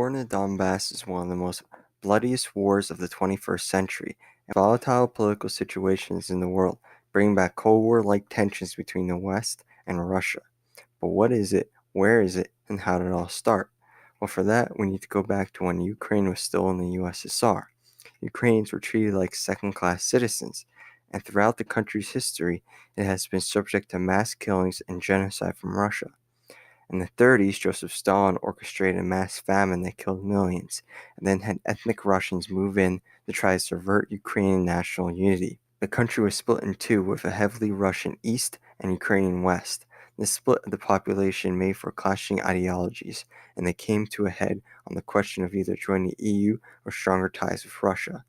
war in the Donbass is one of the most bloodiest wars of the 21st century, and volatile political situations in the world, bringing back Cold War-like tensions between the West and Russia. But what is it, where is it, and how did it all start? Well, for that, we need to go back to when Ukraine was still in the USSR. Ukrainians were treated like second-class citizens, and throughout the country's history, it has been subject to mass killings and genocide from Russia. In the 30s, Joseph Stalin orchestrated a mass famine that killed millions, and then had ethnic Russians move in to try to subvert Ukrainian national unity. The country was split in two, with a heavily Russian East and Ukrainian West. This split of the population made for clashing ideologies, and they came to a head on the question of either joining the EU or stronger ties with Russia.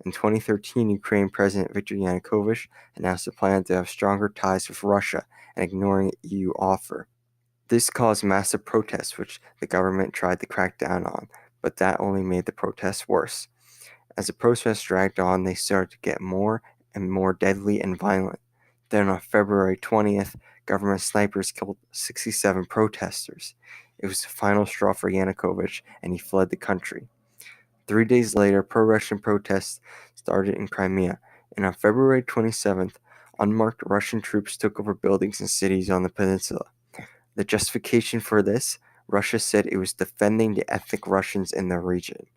In 2013, Ukrainian President Viktor Yanukovych announced a plan to have stronger ties with Russia and ignoring the EU offer. This caused massive protests, which the government tried to crack down on, but that only made the protests worse. As the protests dragged on, they started to get more and more deadly and violent. Then on February 20th, government snipers killed 67 protesters. It was the final straw for Yanukovych, and he fled the country. 3 days later, pro-Russian protests started in Crimea, and on February 27th, unmarked Russian troops took over buildings and cities on the peninsula. The justification for this, Russia said it was defending the ethnic Russians in the region.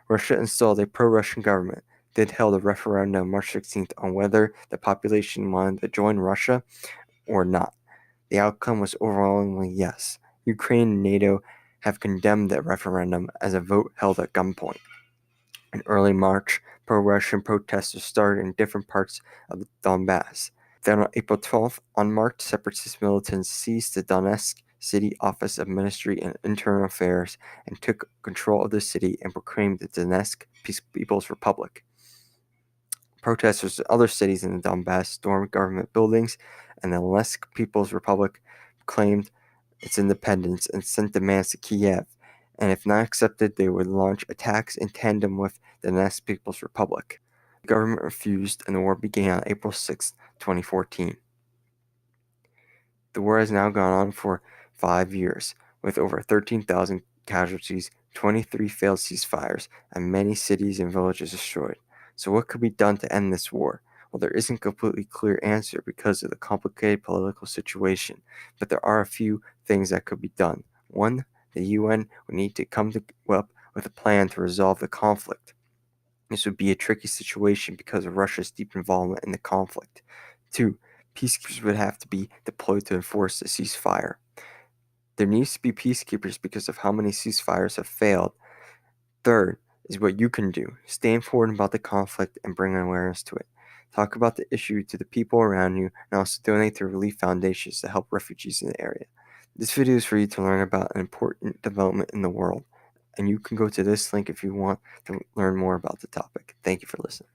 Russia installed a pro-Russian government, then held a referendum March 16th on whether the population wanted to join Russia or not. The outcome was overwhelmingly yes. Ukraine and NATO have condemned the referendum as a vote held at gunpoint. In early March, pro-Russian protesters started in different parts of the Donbass. Then on April 12th, unmarked separatist militants seized the Donetsk City Office of Ministry and Internal Affairs and took control of the city and proclaimed the Donetsk People's Republic. Protesters in other cities in the Donbass stormed government buildings, and the Donetsk People's Republic claimed its independence and sent demands to Kiev, and if not accepted, they would launch attacks in tandem with the Donetsk People's Republic. The government refused, and the war began on April 6, 2014. The war has now gone on for 5 years, with over 13,000 casualties, 23 failed ceasefires, and many cities and villages destroyed. So what could be done to end this war? Well, there isn't a completely clear answer because of the complicated political situation, but there are a few things that could be done. One, the UN would need to come up with a plan to resolve the conflict. This would be a tricky situation because of Russia's deep involvement in the conflict. 2, peacekeepers would have to be deployed to enforce the ceasefire. There needs to be peacekeepers because of how many ceasefires have failed. Third is what you can do. Stay informed about the conflict and bring awareness to it. Talk about the issue to the people around you and also donate to relief foundations to help refugees in the area. This video is for you to learn about an important development in the world, and you can go to this link if you want to learn more about the topic. Thank you for listening.